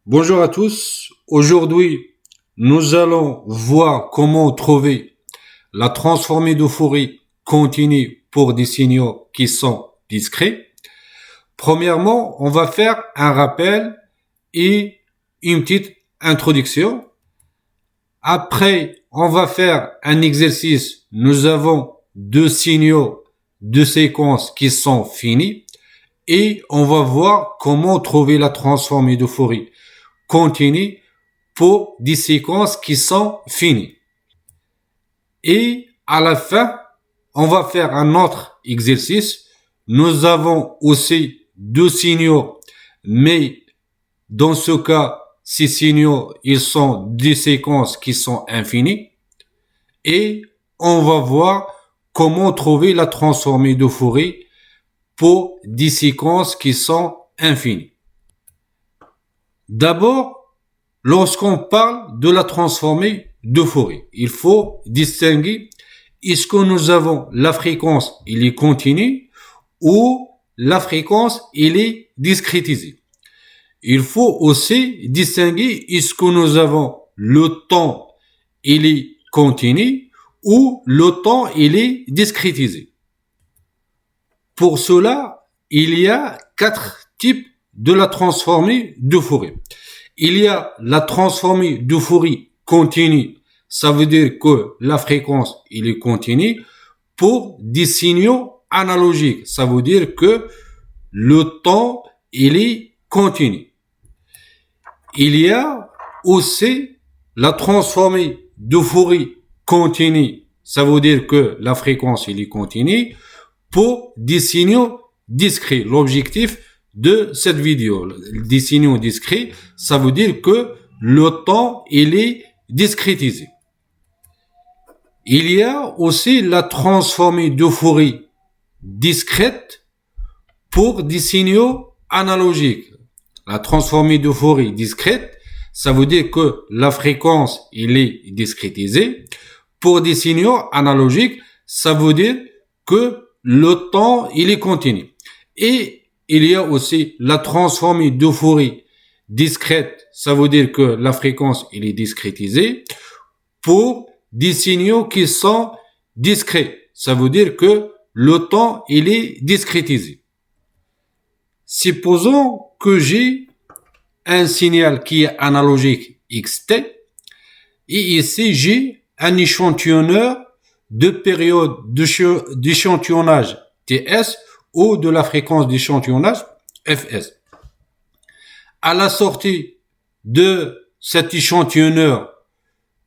Bonjour à tous. Aujourd'hui, nous allons voir comment trouver la transformée d'euphorie continue pour des signaux qui sont discrets. Premièrement, on va faire un rappel et une petite introduction. Après, on va faire un exercice. Nous avons deux signaux de séquence qui sont finis et on va voir comment trouver la transformée d'euphorie continue pour des séquences qui sont finies. Et à la fin, on va faire un autre exercice. Nous avons aussi deux signaux, mais dans ce cas, ces signaux, ils sont des séquences qui sont infinies. Et on va voir comment trouver la transformée de Fourier pour des séquences qui sont infinies. D'abord, lorsqu'on parle de la transformée de Fourier, il faut distinguer est-ce que nous avons la fréquence, il est continue, ou la fréquence, il est discrétisée. Il faut aussi distinguer est-ce que nous avons le temps, il est continu, ou le temps, il est discrétisé. Pour cela, il y a quatre types de la transformée de Fourier. Il y a la transformée de Fourier continue. Ça veut dire que la fréquence, il est continue pour des signaux analogiques. Ça veut dire que le temps, il est continu. Il y a aussi la transformée de Fourier continue. Ça veut dire que la fréquence, il est continue pour des signaux discrets. L'objectif de cette vidéo, des signaux discrets, ça veut dire que le temps, il est discrétisé. Il y a aussi la transformée de Fourier discrète pour des signaux analogiques. La transformée de Fourier discrète, ça veut dire que la fréquence, il est discrétisée. Pour des signaux analogiques, ça veut dire que le temps, il est continu. Et il y a aussi la transformée de Fourier discrète, ça veut dire que la fréquence, il est discrétisée. Pour des signaux qui sont discrets, ça veut dire que le temps, il est discrétisé. Supposons que j'ai un signal qui est analogique xt, et ici j'ai un échantillonneur de période d'échantillonnage ts ou de la fréquence d'échantillonnage fs. À la sortie de cet échantillonneur,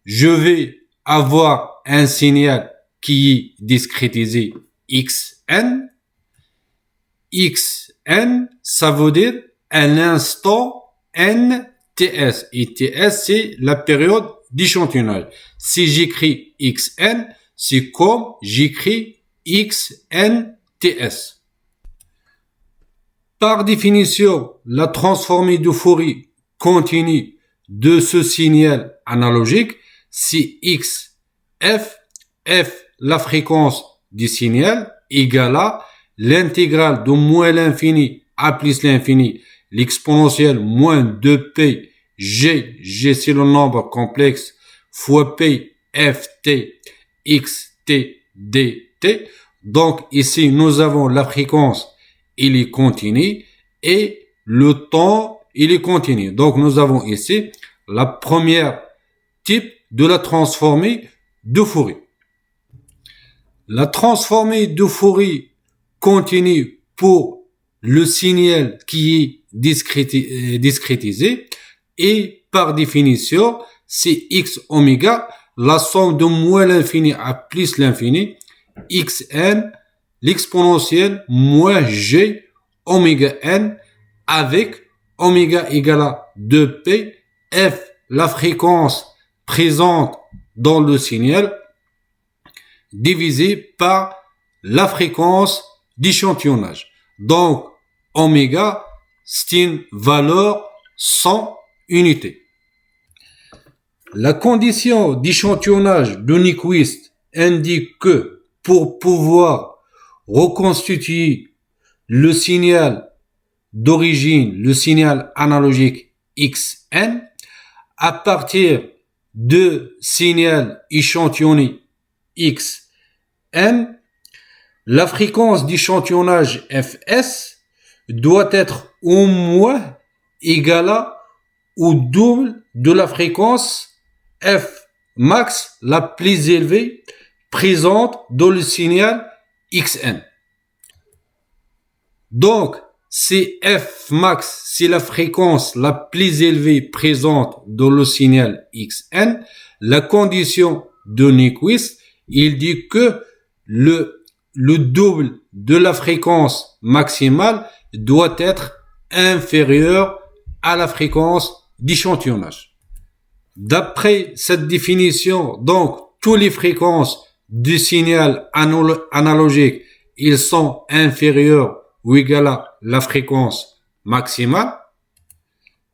je vais avoir un signal qui est discrétisé xn. xn, ça veut dire un instant nts. Et ts, c'est la période d'échantillonnage. Si j'écris xn, c'est comme j'écris xnts. Par définition, la transformée de Fourier continue de ce signal analogique, c'est x, f, la fréquence du signal, égale à l'intégrale de moins l'infini à plus l'infini, l'exponentielle moins 2p, g c'est le nombre complexe, fois p, ft, xt, dt. Donc ici, nous avons la fréquence, il est continu, et le temps, il est continu. Donc nous avons ici la première type de la transformée de Fourier. La transformée de Fourier continue pour le signal qui est discrétisé, et par définition, c'est x oméga, la somme de moins l'infini à plus l'infini, xn, l'exponentielle moins g oméga n, avec oméga égale à 2p, f, la fréquence présente dans le signal, divisé par la fréquence d'échantillonnage. Donc, oméga, c'est une valeur sans unité. La condition d'échantillonnage de Nyquist indique que pour pouvoir reconstituer le signal d'origine, le signal analogique xn à partir de signal échantillonné xn, la fréquence d'échantillonnage fs doit être au moins égale à ou double de la fréquence f max la plus élevée présente dans le signal xn. Donc, si f max, c'est la fréquence la plus élevée présente dans le signal xn, la condition de Nyquist, il dit que le double de la fréquence maximale doit être inférieur à la fréquence d'échantillonnage. D'après cette définition, donc, toutes les fréquences du signal analogique, ils sont inférieurs ou égales à la fréquence maximale.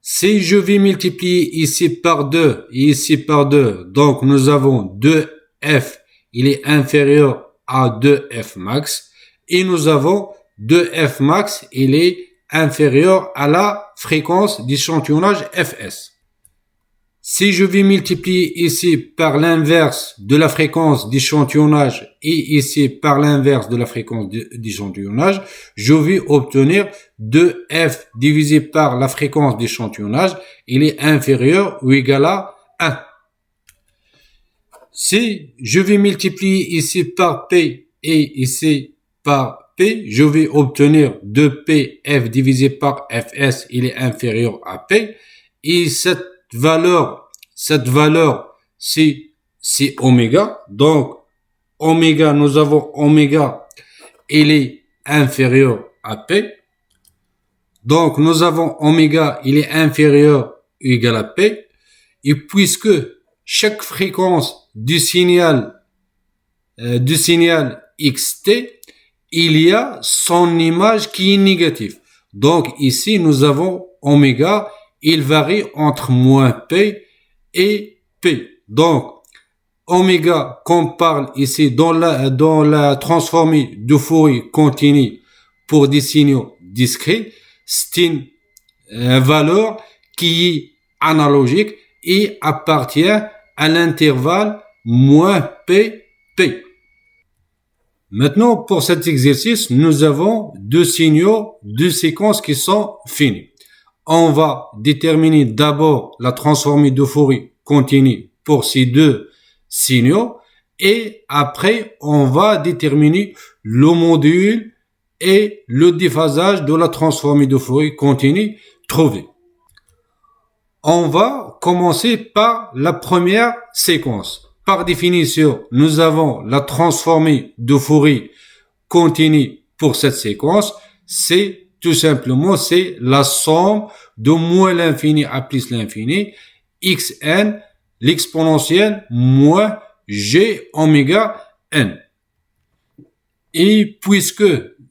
Si je vais multiplier ici par 2 et ici par 2, donc nous avons 2f, il est inférieur à 2f max, et nous avons 2f max, il est inférieur à la fréquence d'échantillonnage fs. Si je vais multiplier ici par l'inverse de la fréquence d'échantillonnage et ici par l'inverse de la fréquence d'échantillonnage, je vais obtenir 2f divisé par la fréquence d'échantillonnage, il est inférieur ou égal à 1. Si je vais multiplier ici par p et ici par p, je vais obtenir 2pf divisé par fs, il est inférieur à p, et cette valeur, c'est oméga. Donc, oméga, nous avons oméga, il est inférieur à P. Donc, nous avons oméga, il est inférieur ou égal à P. Et puisque chaque fréquence du signal xt, il y a son image qui est négative. Donc, ici, nous avons oméga, il varie entre moins P et P. Donc, oméga, qu'on parle ici dans la transformée de Fourier continue pour des signaux discrets, c'est une valeur qui est analogique et appartient à l'intervalle moins P, P. Maintenant, pour cet exercice, nous avons deux signaux, deux séquences qui sont finis. On va déterminer d'abord la transformée de Fourier continue pour ces deux signaux et après on va déterminer le module et le déphasage de la transformée de Fourier continue trouvée. On va commencer par la première séquence. Par définition, nous avons la transformée de Fourier continue pour cette séquence, c'est tout simplement, c'est la somme de moins l'infini à plus l'infini, xn, l'exponentielle moins g oméga n. Et puisque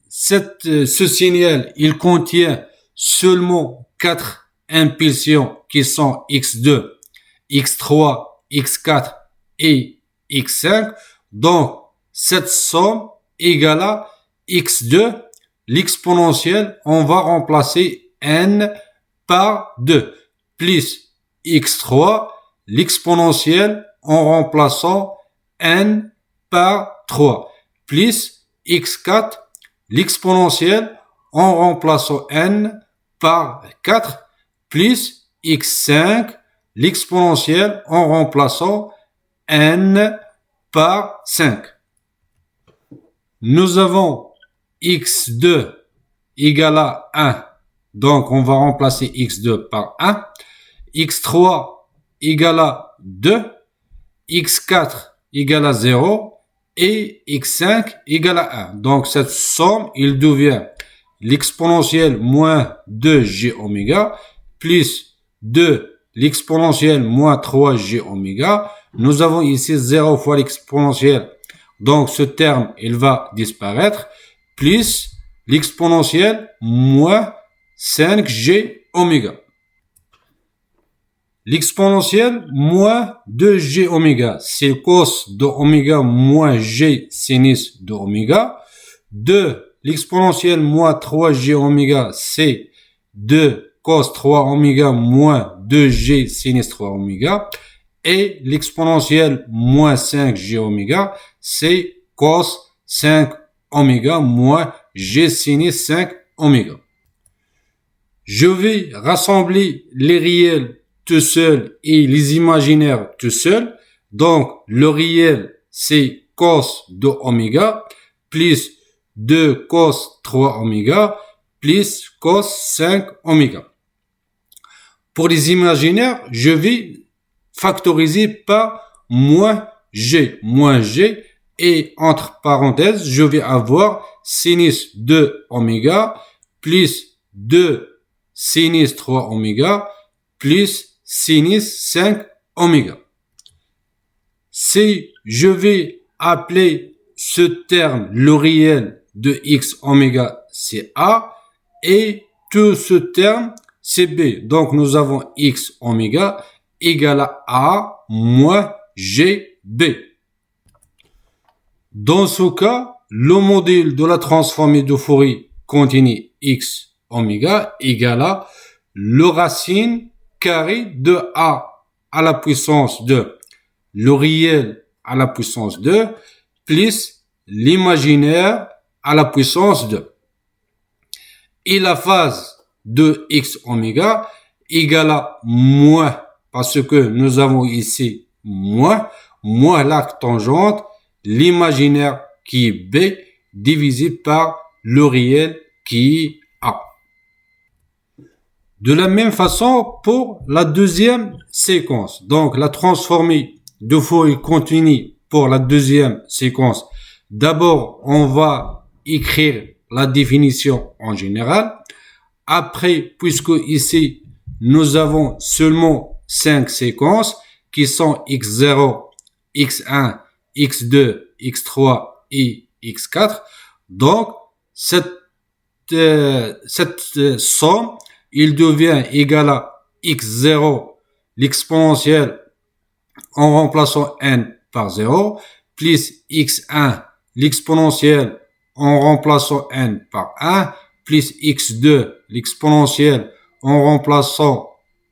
ce signal, il contient seulement 4 impulsions qui sont x2, x3, x4 et x5, donc cette somme égale à x2, l'exponentielle, on va remplacer n par 2, plus x3, l'exponentielle en remplaçant n par 3, plus x4, l'exponentielle en remplaçant n par 4, plus x5, l'exponentielle en remplaçant n par 5. Nous avons x2 égale à 1, donc on va remplacer x2 par 1, x3 égale à 2, x4 égale à 0 et x5 égale à 1. Donc cette somme, il devient l'exponentielle moins 2g oméga plus 2 l'exponentielle moins 3g oméga. Nous avons ici 0 fois l'exponentielle, donc ce terme, il va disparaître, plus l'exponentielle moins 5g oméga. L'exponentielle moins 2g oméga, c'est cos de oméga moins g sinus de oméga. 2, l'exponentielle moins 3g oméga, c'est 2 cos 3 oméga moins 2g sinus 3 oméga. Et l'exponentielle moins 5g oméga, c'est cos 5 oméga moins g sinus 5 oméga. Je vais rassembler les réels tout seuls et les imaginaires tout seuls. Donc, le réel, c'est cos 2 oméga plus 2 cos 3 oméga plus cos 5 oméga. Pour les imaginaires, je vais factoriser par moins g et entre parenthèses, je vais avoir sinus 2 oméga plus 2 sinus 3 oméga plus sinus 5 oméga. Si je vais appeler ce terme le réel de x oméga, c'est A, et tout ce terme, c'est B. Donc, nous avons x oméga égale à A moins GB. Dans ce cas, le modèle de la transformée de Fourier continue x oméga égale à le racine carré de A à la puissance 2, le réel à la puissance 2, plus l'imaginaire à la puissance 2. Et la phase de x oméga égale à moins, parce que nous avons ici moins l'arc tangente, l'imaginaire qui est B, divisé par le réel qui est A. De la même façon pour la deuxième séquence. Donc, la transformée de Fourier continue pour la deuxième séquence. D'abord, on va écrire la définition en général. Après, puisque ici, nous avons seulement 5 séquences qui sont x0, x1, x2, x3 et x4. Donc, cette somme, il devient égal à x0, l'exponentielle en remplaçant n par 0, plus x1, l'exponentielle en remplaçant n par 1, plus x2, l'exponentielle en remplaçant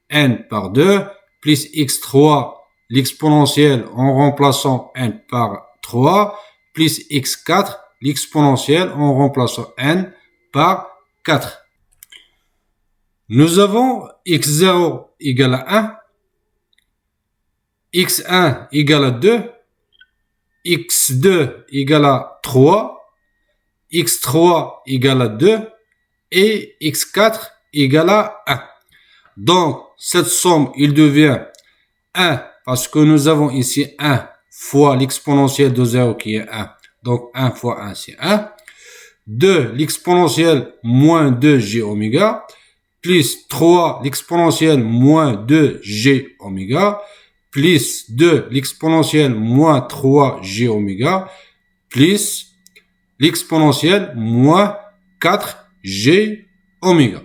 n par 2, plus x3, l'exponentielle en remplaçant n par 3, plus x4, l'exponentielle en remplaçant n par 4. Nous avons x0 égale à 1, x1 égale à 2, x2 égale à 3, x3 égale à 2 et x4 égale à 1. Donc, cette somme, il devient 1 parce que nous avons ici 1 fois l'exponentielle de 0 qui est 1. Donc, 1 fois 1, c'est 1. 2, l'exponentielle moins 2g oméga, plus 3, l'exponentielle moins 2g oméga, plus 2, l'exponentielle moins 3g oméga, plus l'exponentielle moins 4g oméga.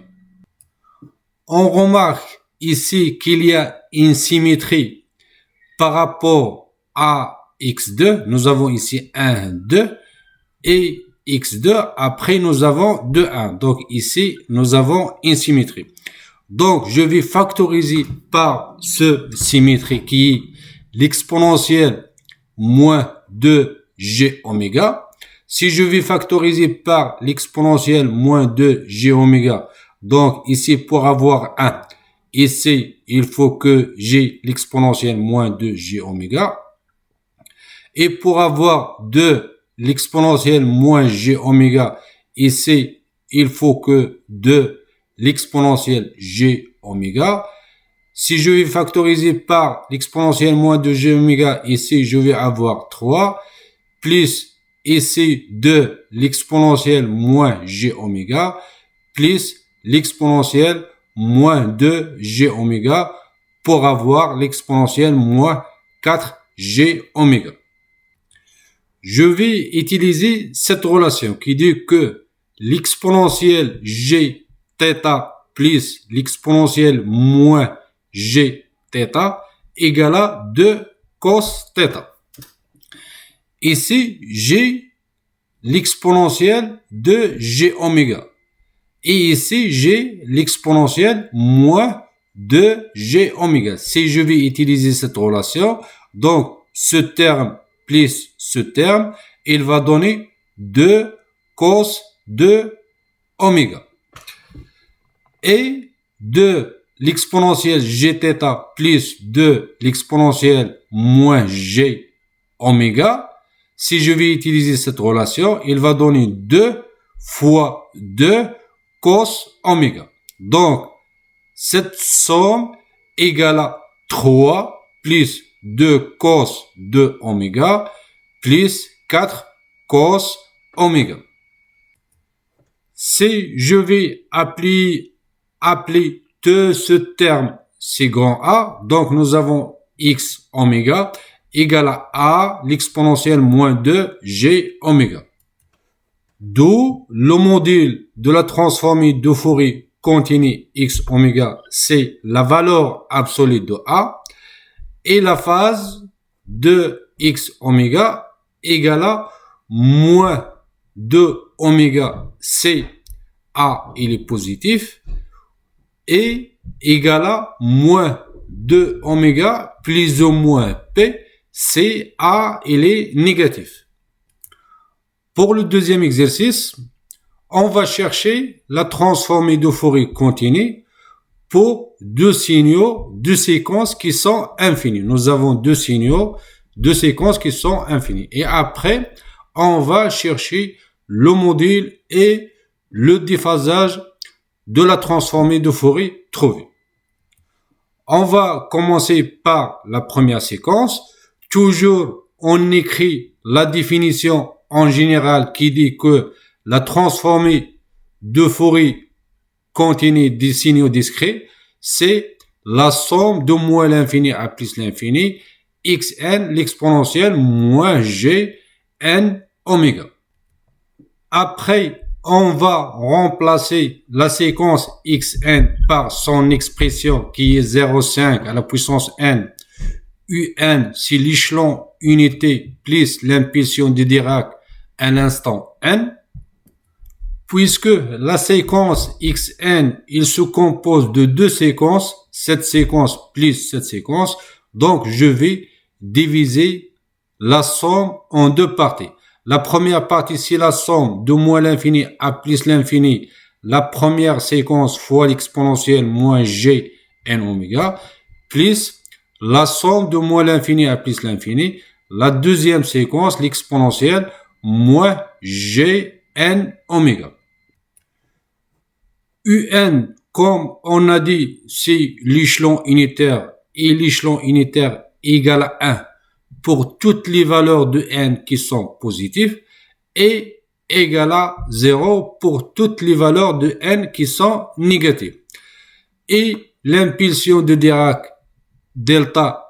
On remarque ici qu'il y a une symétrie par rapport à x2. Nous avons ici 1, 2 et x2. Après, nous avons 2, 1. Donc ici, nous avons une symétrie. Donc, je vais factoriser par ce symétrie qui est l'exponentielle moins 2g oméga. Si je vais factoriser par l'exponentielle moins 2g oméga, donc ici pour avoir 1, ici il faut que j'ai l'exponentielle moins 2g oméga. Et pour avoir 2, l'exponentielle moins g oméga, ici il faut que 2, l'exponentielle g oméga. Si je vais factoriser par l'exponentielle moins 2g oméga, ici je vais avoir 3, plus ici 2, l'exponentielle moins g oméga, plus l'exponentielle moins 2g oméga pour avoir l'exponentielle moins 4g oméga. Je vais utiliser cette relation qui dit que l'exponentielle g θ plus l'exponentielle moins g θ égale à 2 cos θ. Ici, j'ai l'exponentielle de g oméga. Et ici, j'ai l'exponentielle moins 2g oméga. Si je vais utiliser cette relation, donc ce terme plus ce terme, il va donner 2 cos de oméga. Et de l'exponentielle gθ plus de l'exponentielle moins g oméga, si je vais utiliser cette relation, il va donner 2 fois 2 cos oméga. Donc, cette somme égale à 3 plus 2 cos de oméga plus 4 cos oméga. Si je vais appeler ce terme, c'est grand A, donc nous avons x oméga égale à A l'exponentielle moins 2 g oméga. D'où le module de la transformée de Fourier continue x oméga, c'est la valeur absolue de A, et la phase de x oméga égale à moins 2 oméga, c'est A, il est positif, et égale à moins 2 oméga plus ou moins P, c'est A, il est négatif. Pour le deuxième exercice, on va chercher la transformée de Fourier continue pour deux signaux, deux séquences qui sont infinies. Nous avons deux signaux, deux séquences qui sont infinies. Et après, on va chercher le module et le déphasage de la transformée de Fourier trouvée. On va commencer par la première séquence. Toujours, on écrit la définition en général qui dit que la transformée de Fourier continue des signaux discrets, c'est la somme de moins l'infini à plus l'infini, xn l'exponentielle moins g n oméga. Après, on va remplacer la séquence xn par son expression qui est 0,5 à la puissance n. Un, c'est l'échelon unité plus l'impulsion de Dirac à l'instant n. Puisque la séquence xn, il se compose de deux séquences, cette séquence plus cette séquence, donc je vais diviser la somme en deux parties. La première partie, c'est la somme de moins l'infini à plus l'infini, la première séquence fois l'exponentielle moins g n oméga, plus la somme de moins l'infini à plus l'infini, la deuxième séquence, l'exponentielle moins g n oméga. Un, comme on a dit, c'est l'échelon unitaire et l'échelon unitaire égale à 1 pour toutes les valeurs de n qui sont positives et égale à 0 pour toutes les valeurs de n qui sont négatives. Et l'impulsion de Dirac delta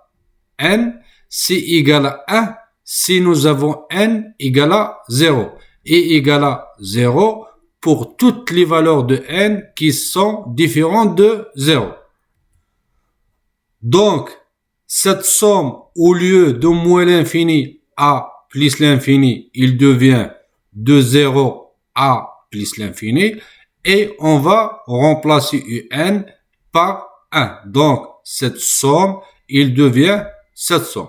n, c'est égal à 1 si nous avons n égale à 0 et égal à 0 pour toutes les valeurs de n qui sont différentes de 0. Donc, cette somme, au lieu de moins l'infini à plus l'infini, il devient de 0 à plus l'infini et on va remplacer un par 1. Donc, cette somme, il devient cette somme.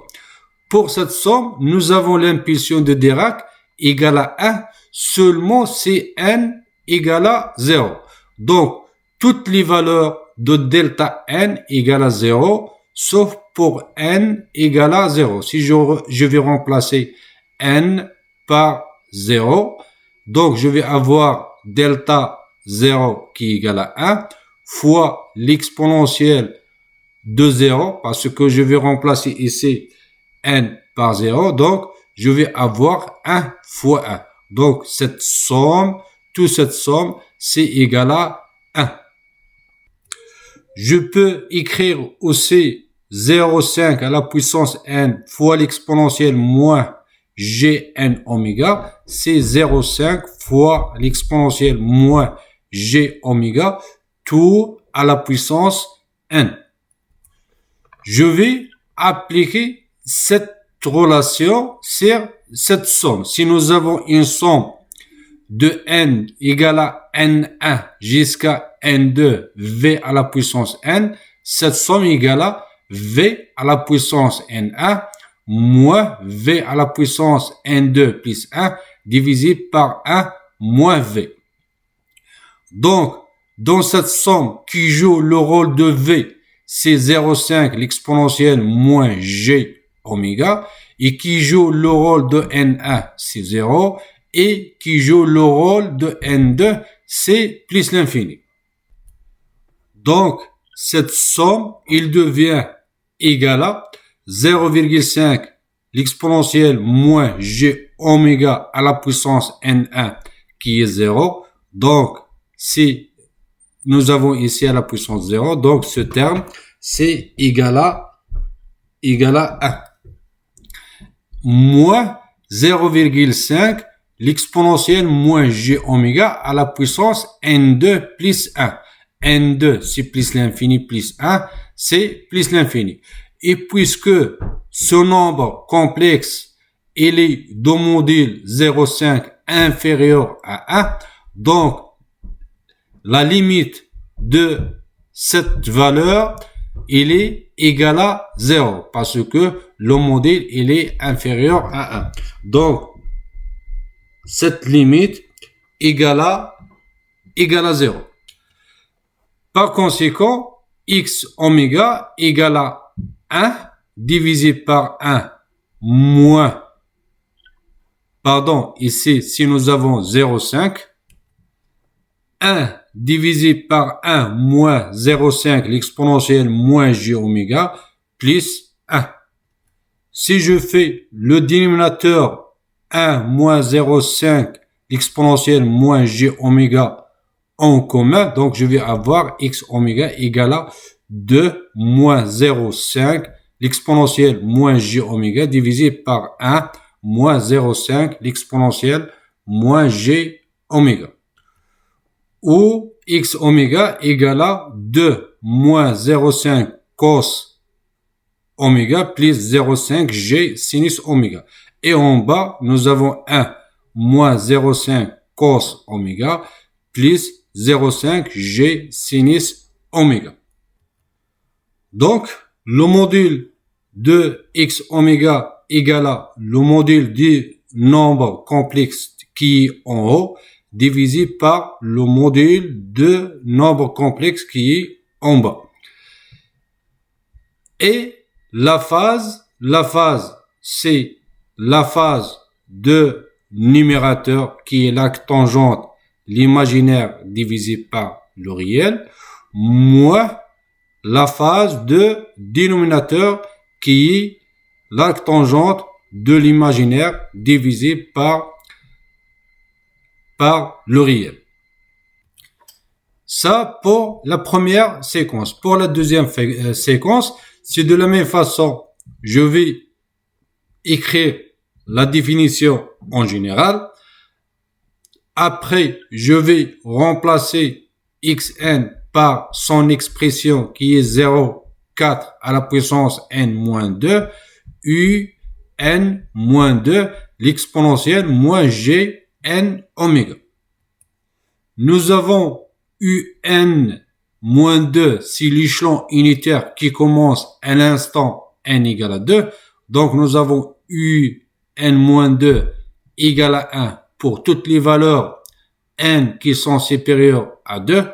Pour cette somme, nous avons l'impulsion de Dirac égale à 1 seulement si n égale à 0. Donc, toutes les valeurs de delta n égale à 0, sauf pour n égale à 0. Si je vais remplacer n par 0, donc je vais avoir delta 0 qui égale à 1 fois l'exponentielle de 0, parce que je vais remplacer ici n par 0, donc je vais avoir 1 fois 1. Donc cette somme, toute cette somme, c'est égal à 1. Je peux écrire aussi 0,5 à la puissance n fois l'exponentielle moins gn oméga, c'est 0,5 fois l'exponentielle moins g oméga, tout à la puissance n. Je vais appliquer cette relation sur cette somme. Si nous avons une somme de n égale à n1 jusqu'à n2 v à la puissance n, cette somme égale à v à la puissance n1 moins v à la puissance n2 plus 1 divisé par 1 moins v. Donc, dans cette somme qui joue le rôle de v, c'est 0,5 l'exponentielle moins g oméga, et qui joue le rôle de n1, c'est 0, et qui joue le rôle de n2, c'est plus l'infini. Donc, cette somme, il devient égal à 0,5 l'exponentielle moins g oméga à la puissance n1 qui est 0. Donc, si nous avons ici à la puissance 0, donc ce terme, c'est égal à 1. Moins 0,5 l'exponentielle moins g oméga à la puissance n2 plus 1. n2, c'est plus l'infini plus 1, c'est plus l'infini. Et puisque ce nombre complexe, il est de module 0,5 inférieur à 1, donc la limite de cette valeur, il est égal à 0 parce que le module, il est inférieur à 1. Donc, cette limite égale à 0. Par conséquent, x oméga égale à 1 divisé par 1 moins, pardon, ici, si nous avons 0,5, 1 divisé par 1 moins 0,5 l'exponentielle moins g oméga plus 1. Si je fais le dénominateur 1 moins 0,5 l'exponentielle moins g oméga en commun, donc je vais avoir x oméga égale à 2 moins 0,5 l'exponentielle moins g oméga divisé par 1 moins 0,5 l'exponentielle moins g oméga. Ou x oméga égale à 2 moins 0,5 cos oméga plus 0,5 g sinus oméga. Et en bas, nous avons 1 moins 0,5 cos oméga plus 0,5 g sinus oméga. Donc, le module de x oméga égale à le module du nombre complexe qui est en haut divisé par le module de nombre complexe qui est en bas. Et la phase, c'est la phase de numérateur qui est l'arc tangente, l'imaginaire divisé par le réel, moins la phase de dénominateur qui est l'arc tangente de l'imaginaire divisé par le réel. Ça pour la première séquence. Pour la deuxième séquence, c'est de la même façon. Je vais écrire la définition en général. Après, je vais remplacer xn par son expression qui est 0,4 à la puissance n-2, un-2, l'exponentielle moins g n oméga. Nous avons un-2, c'est l'échelon unitaire qui commence à l'instant n égale à 2. Donc, nous avons un-2 égale à 1 pour toutes les valeurs n qui sont supérieures à 2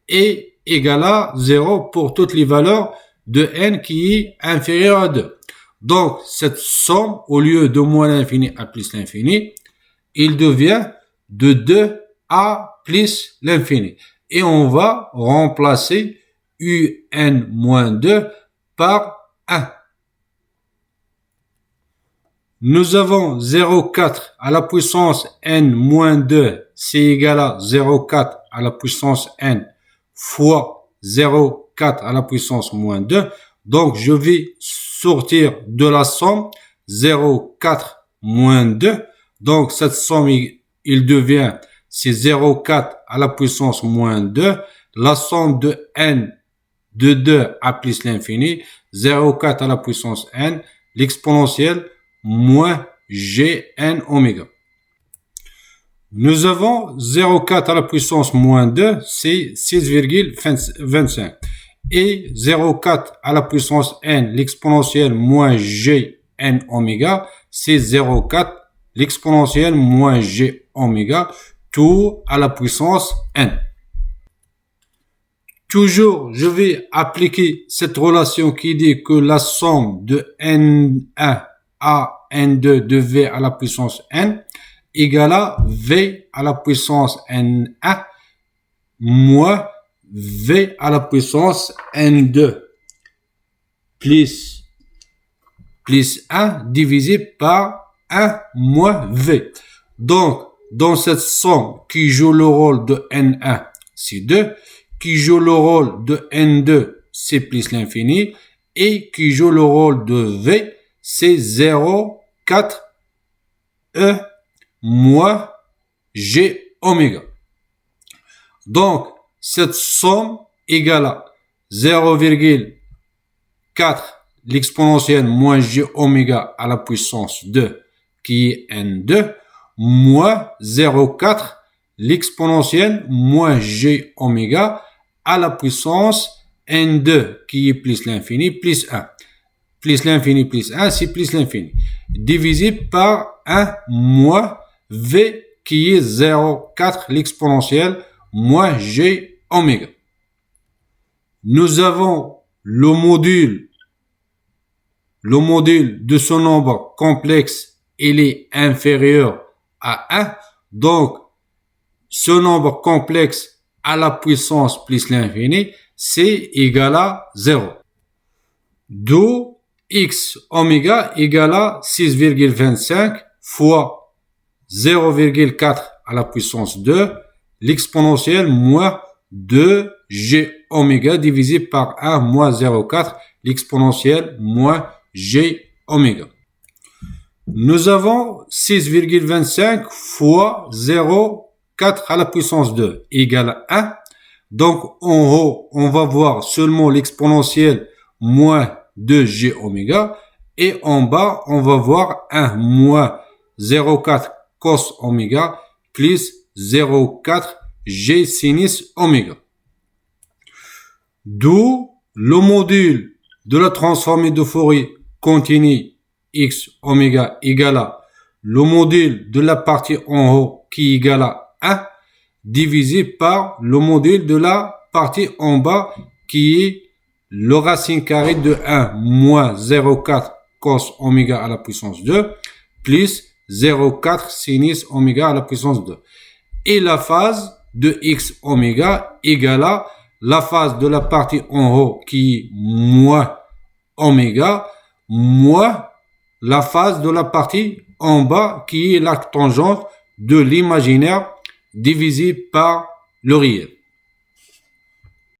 et égale à 0 pour toutes les valeurs de n qui est inférieure à 2. Donc, cette somme, au lieu de moins l'infini à plus l'infini, il devient de 2 à plus l'infini. Et on va remplacer un-2 par 1. Nous avons 0,4 à la puissance n-2, c'est égal à 0,4 à la puissance n fois 0,4 à la puissance moins 2. Donc, je vais sortir de la somme 0,4 moins 2. Donc, cette somme, il devient, c'est 0,4 à la puissance moins 2. La somme de n de 2 à plus l'infini, 0,4 à la puissance n, l'exponentielle moins g n oméga. Nous avons 0,4 à la puissance moins 2, c'est 6,25. Et 0,4 à la puissance n, l'exponentielle moins g n oméga, c'est 0,4 l'exponentielle moins g oméga, tout à la puissance n. Toujours, je vais appliquer cette relation qui dit que la somme de n1 à n2 de v à la puissance n égale à v à la puissance n1 moins v à la puissance n2 plus 1 divisé par 1 moins v. Donc, dans cette somme qui joue le rôle de n1, c'est 2, qui joue le rôle de n2, c'est plus l'infini, et qui joue le rôle de v, c'est 0, 4, e moins g oméga. Donc, cette somme égale à 0,4 l'exponentielle moins g oméga à la puissance 2, qui est n2, moins 0,4 l'exponentielle moins g oméga à la puissance n2, qui est plus l'infini, plus 1. Plus l'infini plus 1, c'est plus l'infini. Divisé par 1 moins v, qui est 0,4 l'exponentielle moins g oméga. Nous avons le module de ce nombre complexe, il est inférieur à 1. Donc, ce nombre complexe à la puissance plus l'infini, c'est égal à 0. D'où x oméga égale à 6,25 fois 0,4 à la puissance 2, l'exponentielle moins 2g oméga divisé par 1 moins 0,4, l'exponentielle moins g oméga. Nous avons 6,25 fois 0,4 à la puissance 2 égale à 1. Donc, en haut, on va voir seulement l'exponentielle moins 2g oméga. Et en bas, on va voir 1 moins 0,4 cos oméga plus 0,4 g sinus oméga. D'où le module de la transformée de Fourier continue x oméga égale à le module de la partie en haut qui égale à 1 divisé par le module de la partie en bas qui est le racine carrée de 1 moins 0,4 cos oméga à la puissance 2 plus 0,4 sinus oméga à la puissance 2. Et la phase de x oméga égale à la phase de la partie en haut qui est moins oméga moins la phase de la partie en bas qui est l'arc tangente de l'imaginaire divisé par le réel.